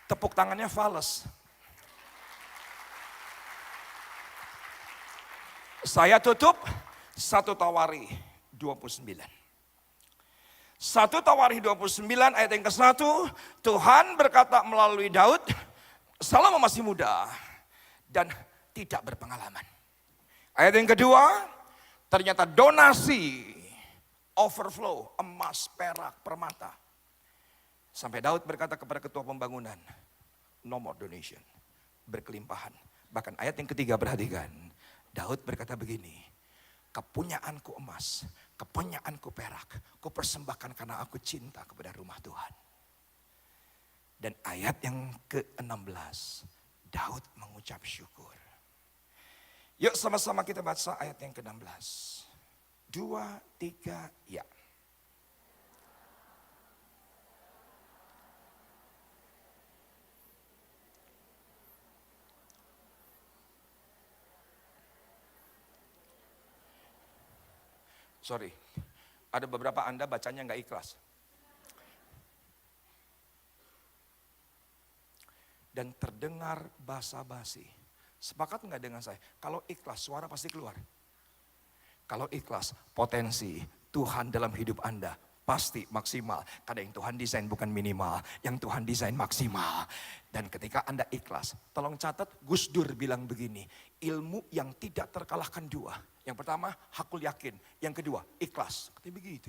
Tepuk tangannya fales. Saya tutup 1 Tawari 29. 1 Tawari 29 ayat yang ke-1. Tuhan berkata melalui Daud, Salomo masih muda dan tidak berpengalaman. Ayat yang kedua, ternyata donasi overflow, emas, perak, permata. Sampai Daud berkata kepada ketua pembangunan, no more donation, berkelimpahan. Bahkan ayat yang ketiga perhatikan, Daud berkata begini, kepunyaanku emas, kepunyaanku perak, ku persembahkan karena aku cinta kepada rumah Tuhan. Dan ayat yang ke-16, Daud mengucap syukur. Yuk sama-sama kita baca ayat yang ke-16. 2, 3, ya. Sorry, ada beberapa Anda bacanya nggak ikhlas. Dan terdengar basa-basi. Sepakat nggak dengan saya? Kalau ikhlas, suara pasti keluar. Kalau ikhlas, potensi Tuhan dalam hidup Anda pasti maksimal. Karena yang Tuhan desain bukan minimal, yang Tuhan desain maksimal. Dan ketika Anda ikhlas, tolong catat, Gus Dur bilang begini, ilmu yang tidak terkalahkan dua. Yang pertama, hakul yakin. Yang kedua, ikhlas. Katanya begitu.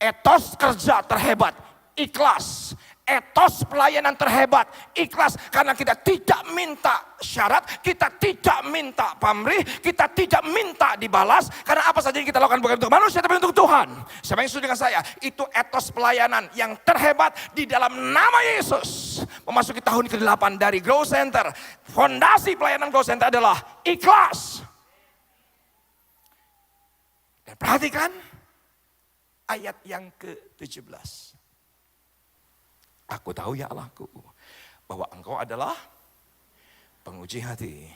Etos kerja terhebat, ikhlas. Etos pelayanan terhebat, ikhlas. Karena kita tidak minta syarat, kita tidak minta pamrih, kita tidak minta dibalas. Karena apa saja yang kita lakukan bukan untuk manusia, tapi untuk Tuhan. Siapa yang setuju dengan saya? Itu etos pelayanan yang terhebat di dalam nama Yesus. Memasuki tahun ke-8 dari Grow Center. Fondasi pelayanan Grow Center adalah ikhlas. Dan perhatikan ayat yang ke-17. Aku tahu ya Allahku, bahwa Engkau adalah penguji hati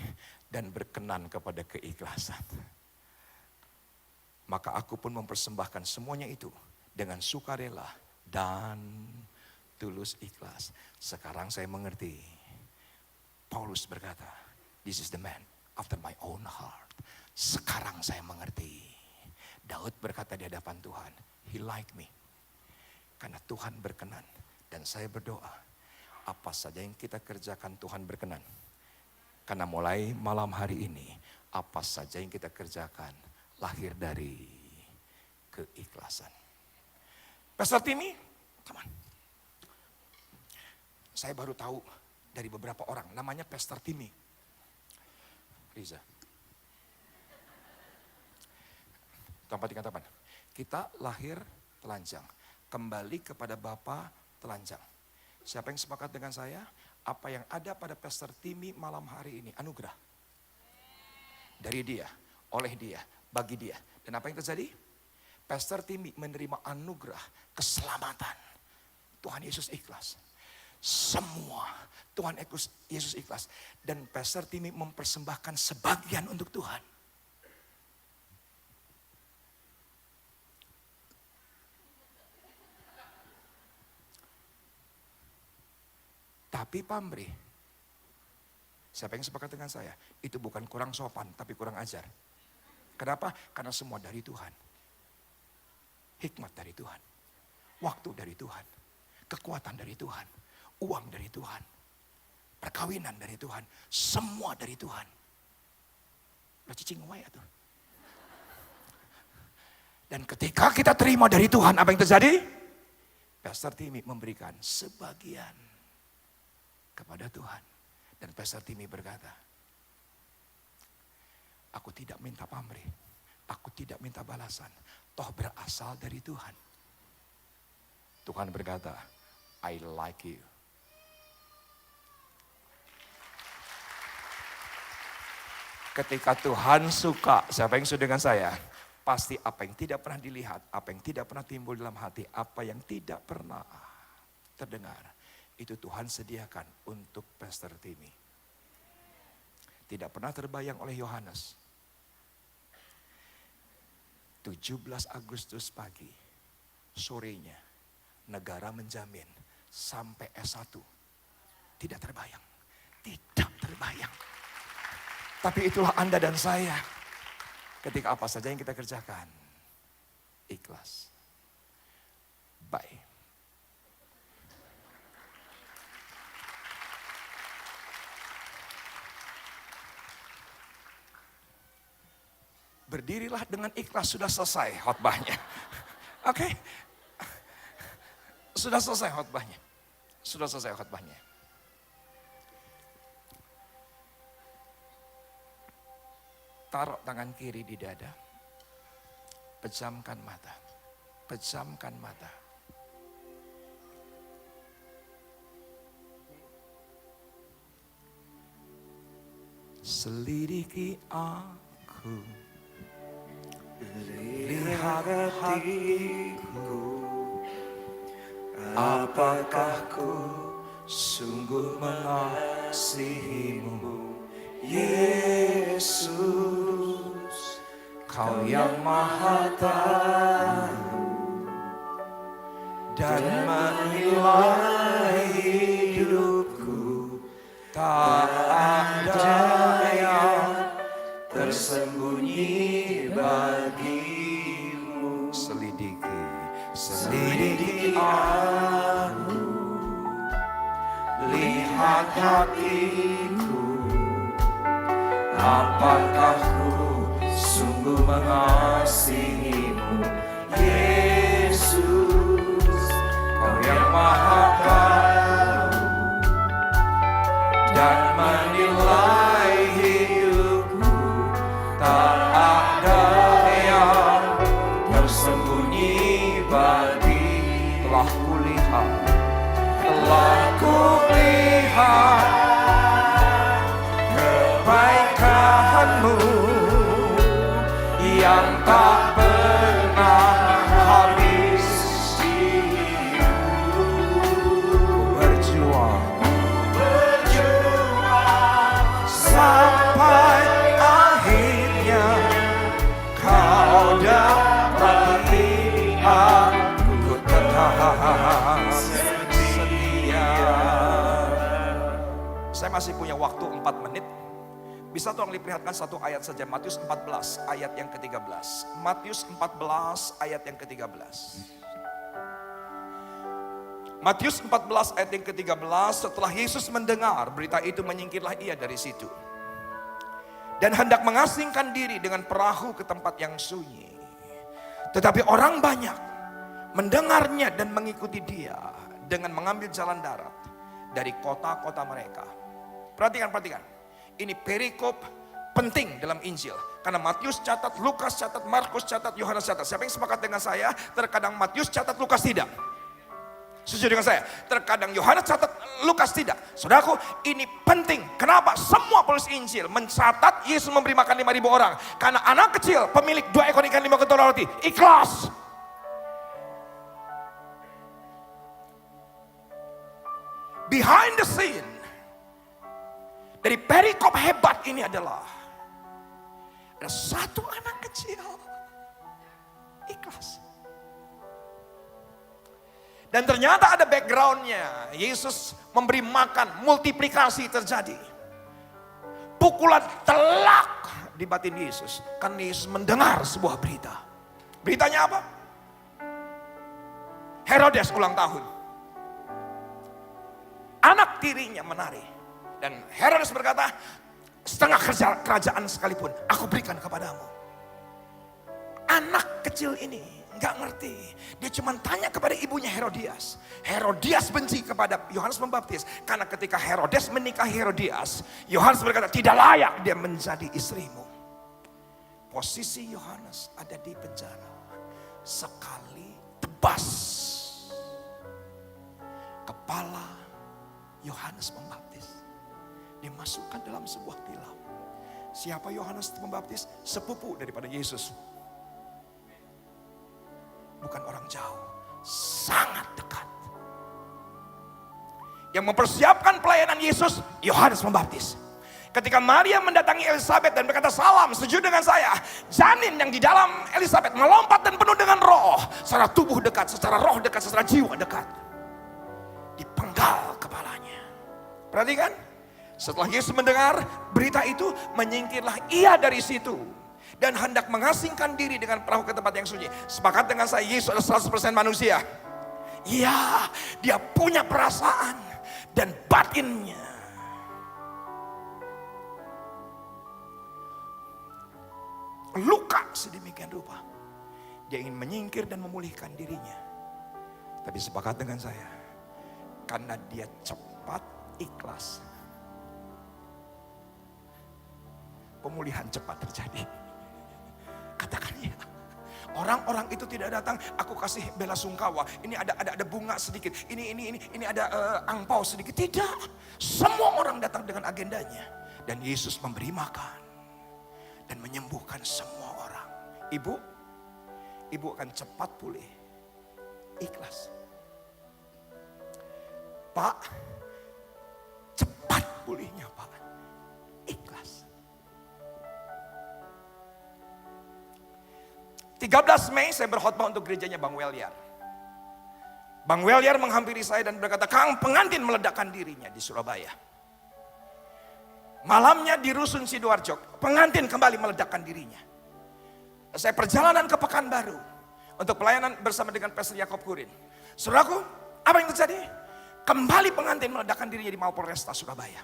dan berkenan kepada keikhlasan. Maka aku pun mempersembahkan semuanya itu dengan sukarela dan tulus ikhlas. Sekarang saya mengerti. Paulus berkata, this is the man after my own heart. Sekarang saya mengerti. Daud berkata di hadapan Tuhan, he like me. Karena Tuhan berkenan. Dan saya berdoa, apa saja yang kita kerjakan Tuhan berkenan. Karena mulai malam hari ini, apa saja yang kita kerjakan lahir dari keikhlasan. Pastor Timmy, come on. Saya baru tahu dari beberapa orang, namanya Pastor Timmy. Riza. Tempat dikatakan, kita lahir telanjang, kembali kepada Bapa telanjang. Siapa yang sepakat dengan saya? Apa yang ada pada Pastor Timmy malam hari ini? Anugerah. Dari dia, oleh dia, bagi dia. Dan apa yang terjadi? Pastor Timmy menerima anugerah keselamatan. Tuhan Yesus ikhlas. Semua Tuhan Yesus ikhlas. Dan Pastor Timmy mempersembahkan sebagian untuk Tuhan. Tapi pamrih, siapa yang sepakat dengan saya? Itu bukan kurang sopan, tapi kurang ajar. Kenapa? Karena semua dari Tuhan. Hikmat dari Tuhan. Waktu dari Tuhan. Kekuatan dari Tuhan. Uang dari Tuhan. Perkawinan dari Tuhan. Semua dari Tuhan. Lo cicing ya tuh. Dan ketika kita terima dari Tuhan, apa yang terjadi? Pastor Timmy memberikan sebagian kepada Tuhan. Dan Pastor Timmy berkata, aku tidak minta pamrih, aku tidak minta balasan, toh berasal dari Tuhan. Tuhan berkata, I like you. Ketika Tuhan suka, siapa yang sudah dengan saya? Pasti apa yang tidak pernah dilihat, apa yang tidak pernah timbul dalam hati, apa yang tidak pernah terdengar, itu Tuhan sediakan untuk Pastor Timmy. Tidak pernah terbayang oleh Yohanes. 17 Agustus pagi, sorenya, negara menjamin sampai S1. Tidak terbayang. Tidak terbayang. Tapi itulah Anda dan saya. Ketika apa saja yang kita kerjakan, ikhlas. Bye. Berdirilah dengan ikhlas, sudah selesai khotbahnya. Oke. Sudah selesai khotbahnya. Sudah selesai khotbahnya. Taruh tangan kiri di dada. Pejamkan mata. Pejamkan mata. Selidiki aku. Lihat hatiku, apakah ku sungguh mengasihimu, Yesus, Kau yang Maha Tahu dan menilai hidupku, tak ada yang tersembunyi bagimu. Selidiki aku, lihat hatiku, apakah ku sungguh mengasihimu, Yesus, Kau yang Maha Tahu dan menilai hidupku. Tak ada yang tersembunyi bagi. Telah kulihat kebaikan-Mu yang tak pernah habis. Berjuang sampai akhirnya Kau dapat lihat ku tetap setia. Saya masih punya waktu 4 menit. Bisa tolong diperlihatkan satu ayat saja, Matius 14 ayat yang ke-13. Matius 14 ayat yang ke-13. Matius 14 ayat yang ke-13, setelah Yesus mendengar berita itu, menyingkirlah ia dari situ dan hendak mengasingkan diri dengan perahu ke tempat yang sunyi. Tetapi orang banyak mendengarnya dan mengikuti dia dengan mengambil jalan darat dari kota-kota mereka. Perhatikan. Ini perikop penting dalam Injil. Karena Matius catat, Lukas catat, Markus catat, Yohanes catat. Siapa yang sepakat dengan saya? Terkadang Matius catat, Lukas tidak. Setuju dengan saya? Terkadang Yohanes catat, Lukas tidak. Saudaraku, ini penting. Kenapa? Semua penulis Injil mencatat Yesus memberi makan 5.000 orang. Karena anak kecil, pemilik 2 ekor ikan 5 kentong roti, ikhlas. Behind the scene dari perikop hebat ini adalah ada satu anak kecil ikhlas. Dan ternyata ada backgroundnya. Yesus memberi makan, multiplikasi terjadi. Pukulan telak di batin Yesus karena Yesus mendengar sebuah berita. Beritanya apa? Herodes ulang tahun. Anak tirinya menari. Dan Herodes berkata, setengah kerajaan sekalipun aku berikan kepadamu. Anak kecil ini nggak ngerti. Dia cuma tanya kepada ibunya Herodias. Herodias benci kepada Yohanes Pembaptis. Karena ketika Herodes menikahi Herodias, Yohanes berkata tidak layak dia menjadi istrimu. Posisi Yohanes ada di penjara. Sekali tebas kepala Yohanes Pembaptis dimasukkan dalam sebuah tilam. Siapa Yohanes Pembaptis? Sepupu daripada Yesus. Bukan orang jauh, sangat dekat. Yang mempersiapkan pelayanan Yesus, Yohanes Pembaptis. Ketika Maria mendatangi Elisabet dan berkata, salam, setuju dengan saya. Janin yang di dalam Elisabet melompat dan penuh dengan roh. Secara tubuh dekat, secara roh dekat, secara jiwa dekat. Dipenggal kepalanya. Perhatikan. Setelah Yesus mendengar berita itu, menyingkirlah ia dari situ. Dan hendak mengasingkan diri dengan perahu ke tempat yang sunyi. Sepakat dengan saya, Yesus adalah 100% manusia. Ya, dia punya perasaan dan batinnya. Luka sedemikian rupa. Dia ingin menyingkir dan memulihkan dirinya. Tapi sepakat dengan saya, karena dia cepat ikhlas, pemulihan cepat terjadi. Katakan ya. Orang-orang itu tidak datang, aku kasih bela sungkawa. Ini ada bunga sedikit. Ini ada angpau sedikit. Tidak. Semua orang datang dengan agendanya. Dan Yesus memberi makan dan menyembuhkan semua orang. Ibu akan cepat pulih. Ikhlas. Pak, cepat pulihnya Pak. Ikhlas. 13 Mei saya berkhotbah untuk gerejanya Bang Welyar. Bang Welyar menghampiri saya dan berkata, Kang, pengantin meledakkan dirinya di Surabaya. Malamnya di Rusun Sidoarjo, pengantin kembali meledakkan dirinya. Saya perjalanan ke Pekanbaru. untuk pelayanan bersama dengan Pastor Yakob Kurin. Saudaraku, apa yang terjadi? Kembali pengantin meledakkan dirinya di Mapolresta Surabaya.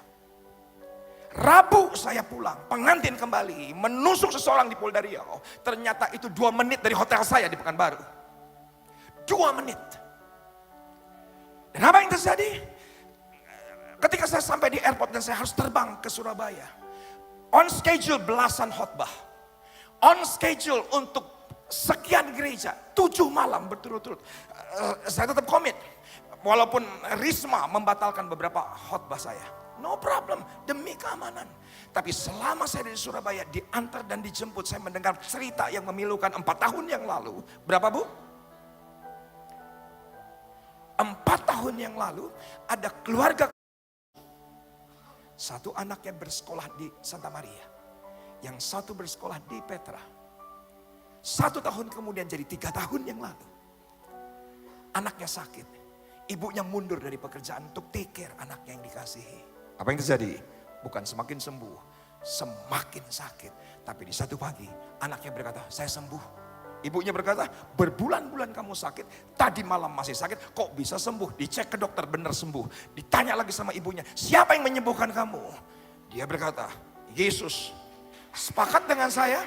Rabu saya pulang, pengantin kembali menusuk seseorang di Polda Riau. Ternyata itu 2 menit dari hotel saya di Pekanbaru. 2 menit. Dan apa yang terjadi? Ketika saya sampai di airport dan saya harus terbang ke Surabaya. On schedule belasan khotbah. On schedule untuk sekian gereja, 7 malam berturut-turut. Saya tetap komit. Walaupun Risma membatalkan beberapa khotbah saya. No problem, demi keamanan. Tapi selama saya di Surabaya, diantar dan dijemput, saya mendengar cerita yang memilukan 4 tahun yang lalu. Berapa, Bu? 4 tahun yang lalu, ada keluarga. Satu anaknya bersekolah di Santa Maria. Yang satu bersekolah di Petra. 1 tahun kemudian jadi 3 tahun yang lalu. Anaknya sakit. Ibunya mundur dari pekerjaan untuk take care anaknya yang dikasihi. Apa yang terjadi? Bukan semakin sembuh, semakin sakit. Tapi di satu pagi, anaknya berkata, saya sembuh. Ibunya berkata, berbulan-bulan kamu sakit, tadi malam masih sakit, kok bisa sembuh? Dicek ke dokter, benar sembuh. Ditanya lagi sama ibunya, siapa yang menyembuhkan kamu? Dia berkata, Yesus. Sepakat dengan saya?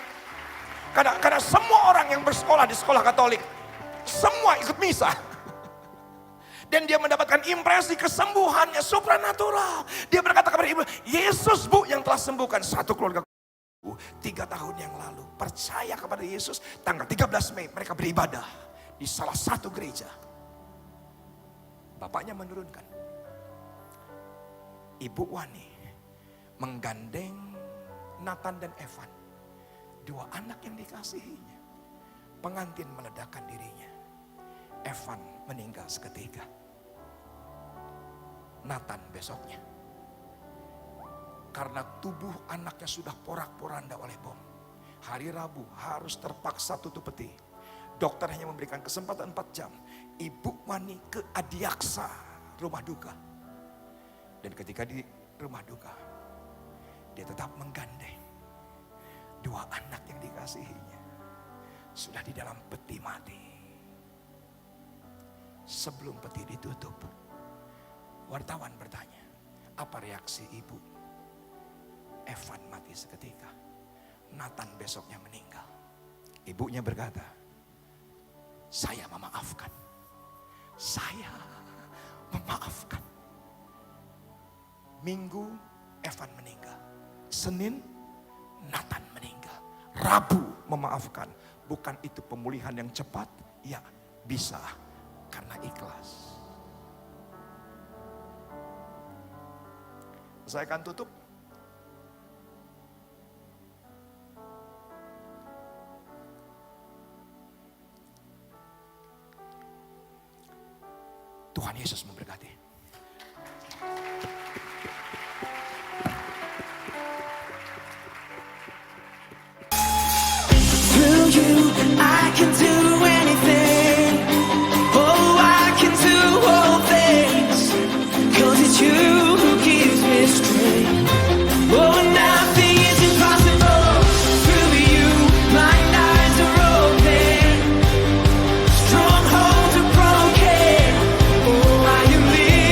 Karena semua orang yang bersekolah di sekolah Katolik, semua ikut misa. Dan dia mendapatkan impresi kesembuhannya supranatural. Dia berkata kepada ibu, Yesus, Bu, yang telah sembuhkan satu keluarga 3 tahun yang lalu. Percaya kepada Yesus. Tanggal 13 Mei mereka beribadah di salah satu gereja. Bapaknya menurunkan. Ibu Wani menggandeng Nathan dan Evan, 2 anak yang dikasihinya. Pengantin meledakkan dirinya. Evan meninggal seketika. Nathan besoknya. Karena tubuh anaknya sudah porak-poranda oleh bom. Hari Rabu harus terpaksa tutup peti. Dokter hanya memberikan kesempatan 4 jam. Ibu Wani ke Adiaksa, rumah duka. Dan ketika di rumah duka, dia tetap menggandeng 2 anak yang dikasihinya. Sudah di dalam peti mati. Sebelum peti ditutup, wartawan bertanya, apa reaksi ibu? Evan mati seketika. Nathan besoknya meninggal. Ibunya berkata, saya memaafkan. Saya memaafkan. Minggu Evan meninggal. Senin Nathan meninggal. Rabu memaafkan. Bukan itu pemulihan yang cepat? Ya, bisa. Karena ikhlas. Saya akan tutup. Tuhan Yesus memberkati. Through you, I can do anything. Oh, I can do all things. 'Cause it's you who gives me strength. Oh, nothing is impossible. Through you, my eyes are open. Strongholds are broken. Oh, I am living.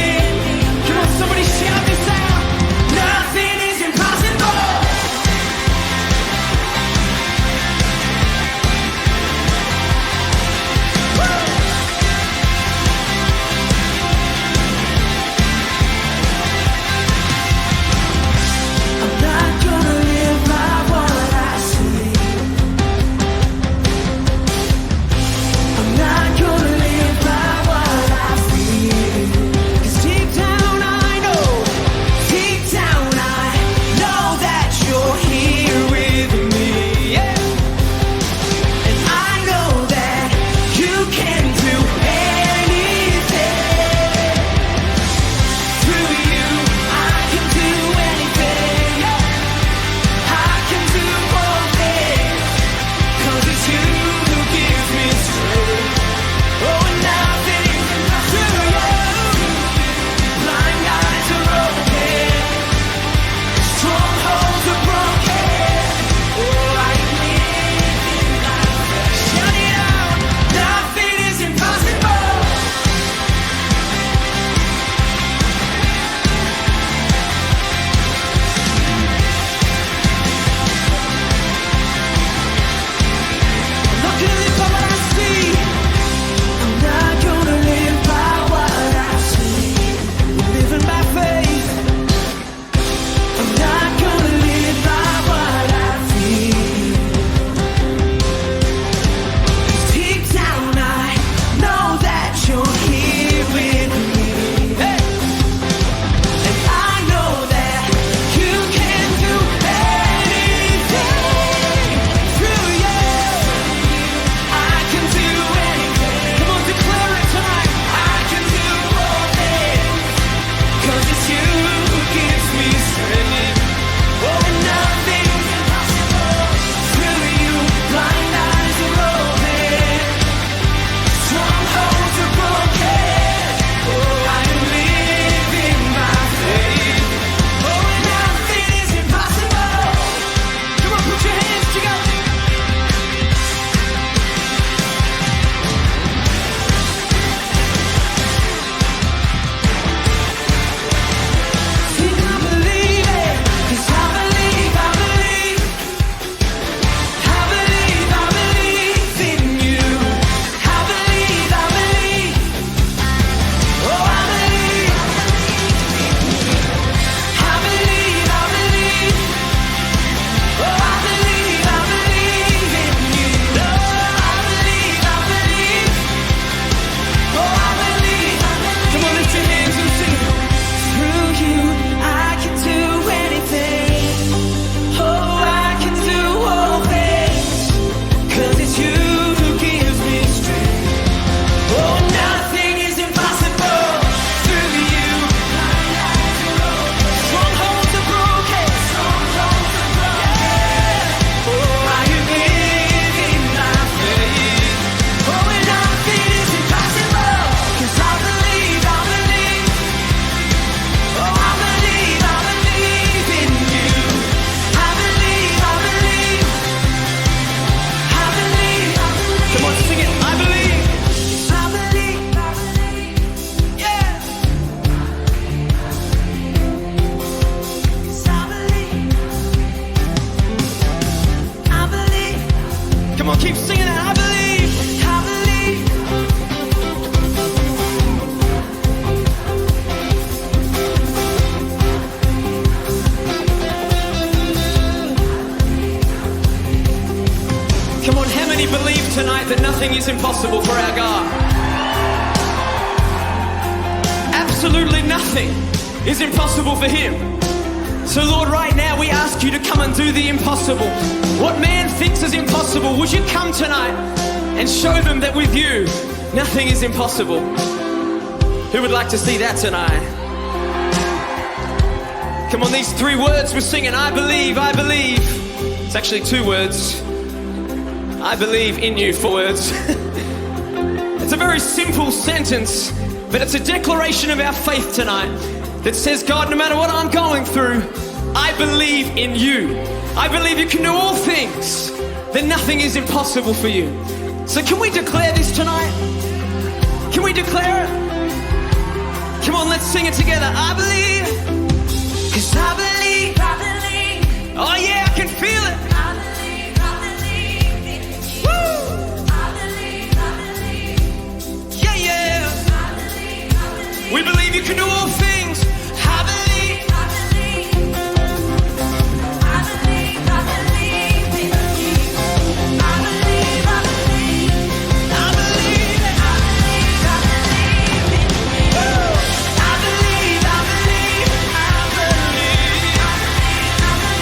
Come on, keep singing it. I believe. I believe. Come on, how many believe tonight that nothing is impossible for our God? Absolutely nothing is impossible for Him. So Lord, right now we ask you to come and do the impossible. What man thinks is impossible, would you come tonight and show them that with you, nothing is impossible? Who would like to see that tonight? Come on, these 3 words we're singing, I believe, I believe. It's actually 2 words. I believe in you, 4 words. It's a very simple sentence, but it's a declaration of our faith tonight that says, God, no matter what I'm going through, I believe in you. I believe you can do all things, that nothing is impossible for you. So can we declare this tonight? Can we declare it? Come on, let's sing it together. I believe, 'cause I believe, I believe. Oh yeah, I can feel it. We believe you can do all things. I believe. I believe. I believe. I believe in you. I believe. I believe. I believe. I believe. I believe in you. I believe. I believe. I believe. I believe.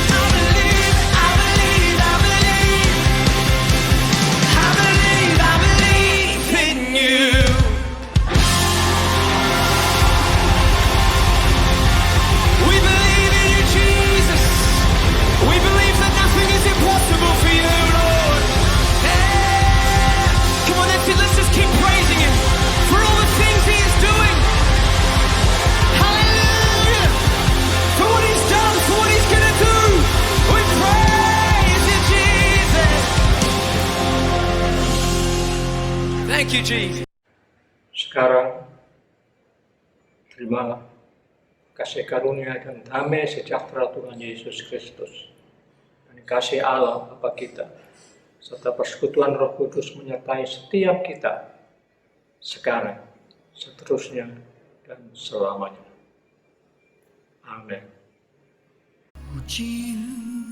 I believe. I believe. I believe. I believe. I believe in you. Thank you, Jesus. Sekarang, terima kasih karunia dan damai sejahtera Tuhan Yesus Kristus dan kasih Allah Bapa kita serta persekutuan Roh Kudus menyertai setiap kita sekarang, seterusnya, dan selamanya. Amin.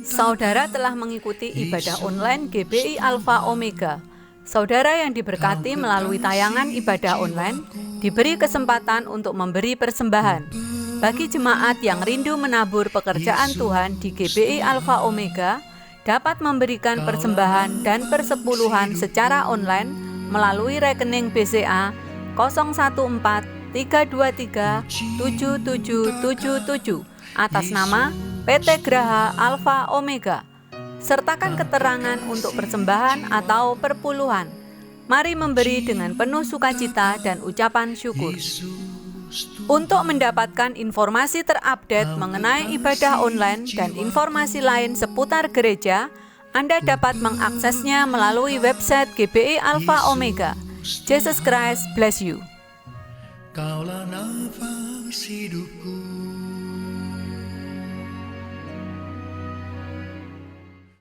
Saudara telah mengikuti ibadah online GBI Alpha Omega. Saudara yang diberkati melalui tayangan ibadah online diberi kesempatan untuk memberi persembahan. Bagi jemaat yang rindu menabur pekerjaan Tuhan di GBI Alpha Omega, dapat memberikan persembahan dan persepuluhan secara online melalui rekening BCA 014-323-7777 atas nama PT Graha Alpha Omega. Sertakan keterangan untuk persembahan atau perpuluhan. Mari memberi dengan penuh sukacita dan ucapan syukur. Untuk mendapatkan informasi terupdate mengenai ibadah online dan informasi lain seputar gereja, Anda dapat mengaksesnya melalui website GBI Alpha Omega. Jesus Christ bless you. Kaulah nafas hidupku.